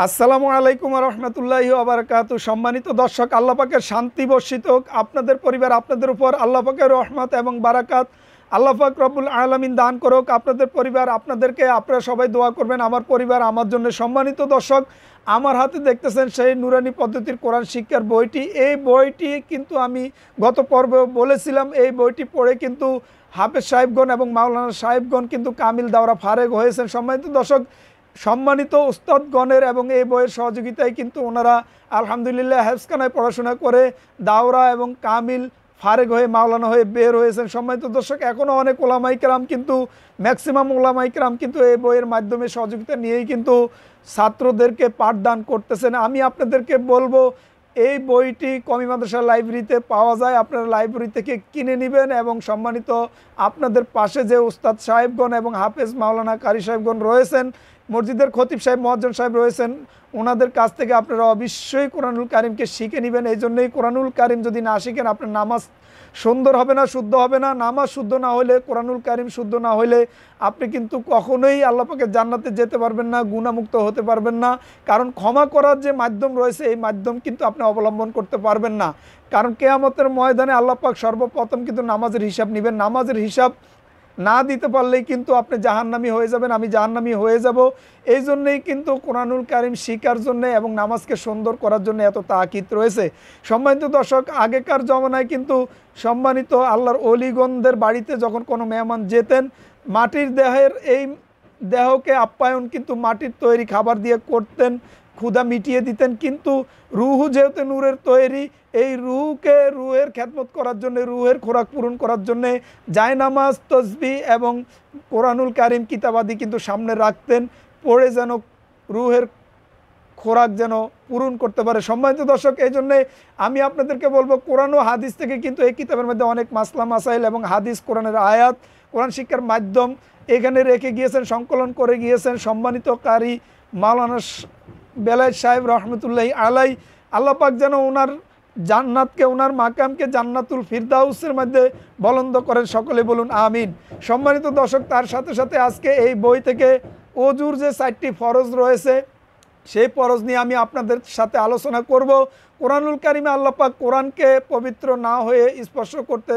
আসসালামু আলাইকুম রহমতুল্লাহি ওবারাকাতু। সম্মানিত দর্শক, আল্লাহ পাকের শান্তি বর্ষিত হোক আপনাদের পরিবার, আপনাদের উপর। আল্লাহ পাকের রহমত এবং বারাকাত আল্লাহ পাক রব্বুল আলামিন দান করুক আপনাদের পরিবার, আপনাদেরকে। আপনারা সবাই দোয়া করবেন আমার পরিবার আমার জন্য। সম্মানিত দর্শক, আমার হাতে দেখতেছেন সেই নুরানি পদ্ধতির কোরআন শিক্ষার বইটি। এই বইটি কিন্তু আমি গত পর্বে বলেছিলাম, এই বইটি পড়ে কিন্তু হাফেজ সাহেবগণ এবং মাওলানা সাহেবগণ কিন্তু কামিল দাওরা ফারেগ হয়েছেন। সম্মানিত দর্শক, সম্মানিত উস্তাদগণের এবং এই বইয়ের সহযোগিতায় কিন্তু ওনারা আলহামদুলিল্লাহ হেফজখানায় পড়াশোনা করে দাওরা এবং কামিল ফারেগ হয়ে মাওলানা হয়ে বের হয়েছেন। সম্মানিত দর্শক, এখনও অনেক ওলামাই কেরাম কিন্তু ম্যাক্সিমাম ওলামাই কেরাম কিন্তু এই বইয়ের মাধ্যমে সহযোগিতা নিয়েই কিন্তু ছাত্রদেরকে পাঠদান করতেছেন। আমি আপনাদেরকে বলবো, এই বইটি কমি মাদ্রাসা লাইব্রেরিতে পাওয়া যায়, আপনারা লাইব্রেরি থেকে কিনে নেবেন। এবং সম্মানিত আপনাদের পাশে যে উস্তাদ সাহেবগণ এবং হাফেজ মাওলানা কারি সাহেবগণ রয়েছেন, মসজিদের খতিব সাহেব মহাজন সাহেব রয়েছেন, ওনাদের কাছ থেকে আপনারা অবশ্যই কোরআনুল কারিমকে শিখে নেবেন। এই জন্যই কোরআনুল কারিম যদি না শিখেন আপনার নামাজ সুন্দর হবে না, শুদ্ধ হবে না। নামাজ শুদ্ধ না হলে, কোরআনুল কারিম শুদ্ধ না হলে আপনি কিন্তু কখনোই আল্লাহ পাকের জান্নাতে যেতে পারবেন না, গুনাহমুক্ত হতে পারবেন না। কারণ ক্ষমা করার যে মাধ্যম রয়েছে, এই মাধ্যম কিন্তু আপনি অবলম্বন করতে পারবেন না। কারণ কিয়ামতের ময়দানে আল্লাহ পাক সর্বপ্রথম কিন্তু নামাজের হিসাব নেবেন। নামাজের হিসাব না দিতে পারলেই কিন্তু আপনি জাহান্নামী হয়ে যাবেন, আমি জাহান্নামী হয়ে যাব। এই জন্যেই কিন্তু কোরআনুল কারিম শিখার জন্য এবং নামাজকে সুন্দর করার জন্য এত তাকিদ রয়েছে। সম্মানিত দর্শক, আগেকার জমানায় কিন্তু সম্মানিত আল্লাহর অলিগণদের বাড়িতে যখন কোনো মেহমান যেতেন, মাটির দেহের এই দেহকে আপ্যায়ন কিন্তু মাটির তৈরি খাবার দিয়ে করতেন, ক্ষুধা মিটিয়ে দিতেন। কিন্তু রুহু যেহেতু নূরের তৈরি, এই রুহের খেদমত করার জন্য, রুহের খোরাক পূরণ করার জন্যে জায়নামাজ, তসবিহ এবং কোরআনুল কারিম কিতাবাদি কিন্তু সামনে রাখতেন, পড়ে যেন রুহের খোরাক যেন পূরণ করতে পারে। সম্মানিত দর্শক, এই জন্যে আমি আপনাদেরকে বলবো, কোরআন ও হাদিস থেকে কিন্তু এই কিতাবের মধ্যে অনেক মাসলা মাসাইল এবং হাদিস, কোরআনের আয়াত, কোরআন শিক্ষার মাধ্যম এখানে রেখে গিয়েছেন, সংকলন করে গিয়েছেন সম্মানিত কারি মাওলানা বেলায়েত সাহেব রহমতুল্লাহি আলাই। আল্লাহ পাক যেন ওনার জান্নাতকে, ওনার মাকামকে জান্নাতুল ফিরদাউসের মধ্যে বলন্দ করেন, সকলে বলুন আমিন। সম্মানিত দর্শক, তার সাথে সাথে আজকে এই বই থেকে অজুর যে 4টি ফরজ রয়েছে, সেই ফরজ নিয়ে আমি আপনাদের সাথে আলোচনা করব। কোরআনুল কারিমে আল্লাহ পাক কোরআনকে পবিত্র না হয়ে স্পর্শ করতে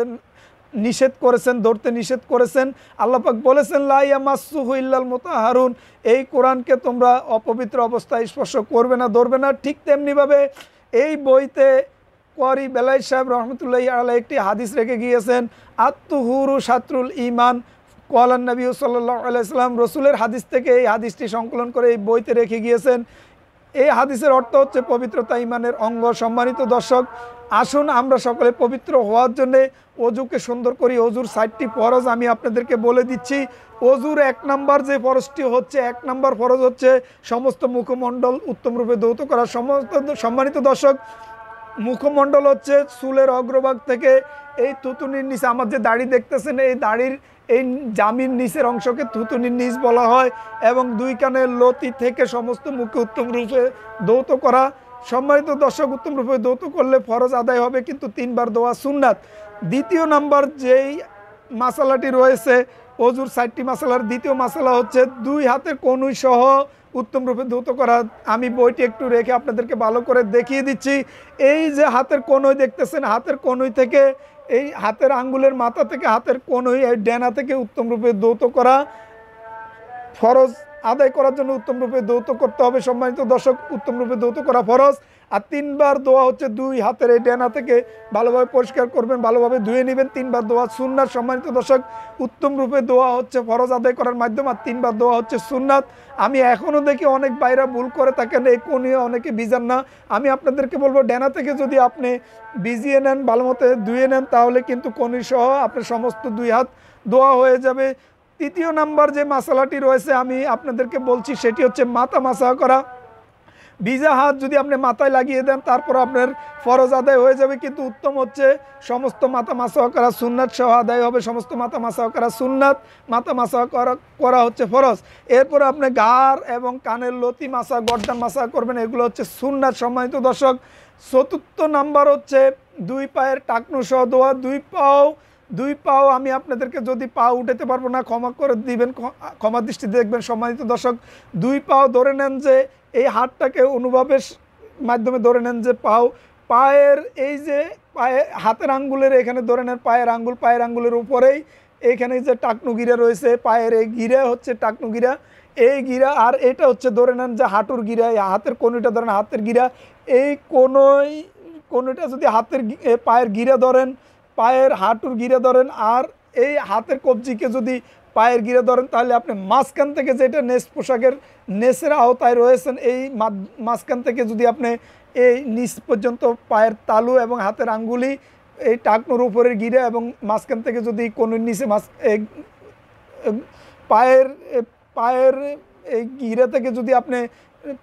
নিষেধ করেছেন, ধরতে নিষেধ করেছেন। আল্লাহ পাক বলেছেন লা ইয়ামাসসুহু ইল্লাল মুতাহহারুন, এই কোরআনকে তোমরা অপবিত্র অবস্থায় স্পর্শ করবে না, ধরবে না। ঠিক তেমনিভাবে এই বইতে কোয়ারি বেলায়েত সাহেব রহমতুল্লাহি আলাইহি একটি হাদিস রেখে গিয়েছেন, আত-তুহুরু শাতরুল ঈমান, কোয়ালান নবী সাল্লাল্লাহু আলাইহি সাল্লাম। রসুলের হাদিস থেকে এই হাদিসটি সংকলন করে এই বইতে রেখে গিয়েছেন। এই হাদিসের অর্থ হচ্ছে পবিত্রতা ইমানের অঙ্গ। সম্মানিত দর্শক, আসুন আমরা সকলে পবিত্র হওয়ার জন্যে অজুকে সুন্দর করি। অজুর 4টি ফরজ আমি আপনাদেরকে বলে দিচ্ছি। অজুর 1 নম্বর যে ফরজটি হচ্ছে, 1 নম্বর ফরজ হচ্ছে সমস্ত মুখমণ্ডল উত্তমরূপে ধৌত করা। সম্মানিত দর্শক, মুখমণ্ডল হচ্ছে চুলের অগ্রভাগ থেকে এই থুতুনির নিচে, আমার যে দাড়ি দেখতেছেন, এই দাড়ির এই জামির নিচের অংশকে থুতুনির নিচ বলা হয়। এবং 2 কানের লতি থেকে সমস্ত মুখে উত্তম রূপে ধৌত করা। সম্মানিত দর্শক, উত্তম রূপে ধৌত করলে ফরজ আদায় হবে, কিন্তু 3 বার দোয়া সুন্নাত। দ্বিতীয় নাম্বার যেই মাসালাটি রয়েছে অজুর 4টি মাসালার দ্বিতীয় মাসালা হচ্ছে 2 হাতের কনুই সহ উত্তম রূপে ধৌত করা। আমি বইটি একটু রেখে আপনাদেরকে ভালো করে দেখিয়ে দিচ্ছি। এই যে হাতের কনুই দেখতেছেন, হাতের কনুই থেকে এই হাতের আঙ্গুলের মাথা থেকে হাতের কনুই, এই ডেনা থেকে উত্তম রূপে ধৌত করা। ফরজ আদায় করার জন্য উত্তম রূপে ধৌত করতে হবে। সম্মানিত দর্শক, উত্তম রূপে ধৌত করা ফরজ। আর 3 বার দোয়া হচ্ছে 2 হাতের এই ডেনা থেকে ভালোভাবে পরিষ্কার করবেন, ভালোভাবে ধুয়ে নেবেন। 3 বার দোয়া সুন্নাত। সম্মানিত দর্শক, উত্তম রূপে দোয়া হচ্ছে ফরজ আদায় করার মাধ্যম, আর 3 বার দোয়া হচ্ছে সুন্নাত। আমি এখনও দেখি অনেক ভাইরা ভুল করে থাকেন, এই কনুইয়ে অনেকে ভিজান না। আমি আপনাদেরকে বলবো, ডেনা থেকে যদি আপনি ভিজিয়ে নেন, ভালো মতো ধুয়ে নেন, তাহলে কিন্তু কনুই সহ আপনার সমস্ত 2 হাত দোয়া হয়ে যাবে। তৃতীয় নাম্বার যে মাসালাটি রয়েছে আমি আপনাদেরকে বলছি, সেটি হচ্ছে মাথা মাসাহ করা। ভিজা হাত যদি আপনি মাথায় লাগিয়ে দেন, তারপর আপনার ফরজ আদায় হয়ে যাবে। কিন্তু উত্তম হচ্ছে সমস্ত মাথা মাসাহ করা সুন্নাত সহ আদায় হবে। সমস্ত মাথা মাসাহ করা সুন্নাত, মাথা মাসাহ করা হচ্ছে ফরজ। এরপর আপনি ঘাড় এবং কানের লতি মাসা, গর্দান মাসা করবেন, এগুলো হচ্ছে সুন্নাত। সম্মানিত দর্শক, চতুর্থ নাম্বার হচ্ছে 2 পায়ের টাকনু সহ দোয়া। 2 পাও আমি আপনাদেরকে, যদি পা উঠাতে পারবো না ক্ষমা করে দিবেন, ক্ষমা দৃষ্টি দেখবেন। সম্মানিত দর্শক, 2 পাও ধরে নেন যে এই হাতটাকে অনুভবের মাধ্যমে ধরে নেন যে পায়ের এই যে হাতের আঙ্গুলের এখানে ধরে নেন পায়ের আঙ্গুলের উপরেই এইখানে যে টাকনু গিরা রয়েছে, পায়ের এই গিরা হচ্ছে টাকনু গিরা, এই গিরা, আর এটা হচ্ছে ধরে নেন যে হাঁটুর গিরা, হাতের কোনোটা ধরেন হাতের গিরা, এই কোনোটা যদি পায়ের গিরা ধরেন, পায়ের হাঁটুর গিরা ধরেন, আর এই হাতের কবজিকে যদি পায়ের গিরা ধরেন, তাহলে আপনি মাঝখান থেকে যেটা নেস পোশাকের নেসের আওতায় রয়েছেন, এই মাঝখান থেকে যদি আপনি এই নিচ পর্যন্ত পায়ের তালু এবং হাতের আঙ্গুলি, এই টাকনুর উপরের গিরা এবং মাঝখান থেকে যদি কোনো নিচে পায়ের পায়ের এই গিরা থেকে যদি আপনি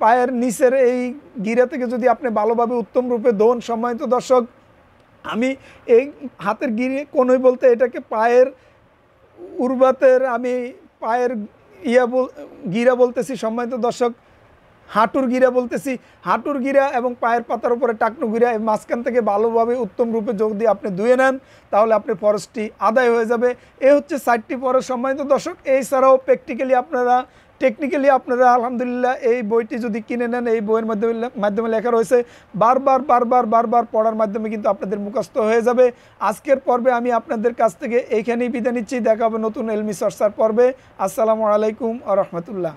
পায়ের নিচের এই গিরা থেকে যদি আপনি ভালোভাবে উত্তম রূপে ধোন, সম্মানিত দর্শক, আমি এই হাতের কোনোই বলতে এটাকে পায়ের উর্বাতের আমি পায়ের গিরা বলতেছি, সম্মানিত দর্শক, হাঁটুর গিরা বলতেছি। হাঁটুর গিরা এবং পায়ের পাতার উপরে টাকনু গিরা, এই মাঝখান থেকে ভালোভাবে উত্তম রূপে যদি আপনি ধুয়ে নেন, তাহলে আপনি ফরজটি আদায় হয়ে যাবে। এই হচ্ছে 4টি ফরজ, সম্মানিত দর্শক। এছাড়াও টেকনিক্যালি আপনারা আলহামদুলিল্লাহ এই বইটি যদি কিনে নেন, এই বইয়ের মাধ্যমে লেখা রয়েছে, বারবার পড়ার মাধ্যমে কিন্তু আপনাদের মুখস্থ হয়ে যাবে। আজকের পর্বে আমি আপনাদের কাছ থেকে এইখানেই বিদায় নিচ্ছি। দেখা হবে নতুন এলমি চর্চার পর্বে। আসসালামু আলাইকুম ওয়া রাহমাতুল্লাহ।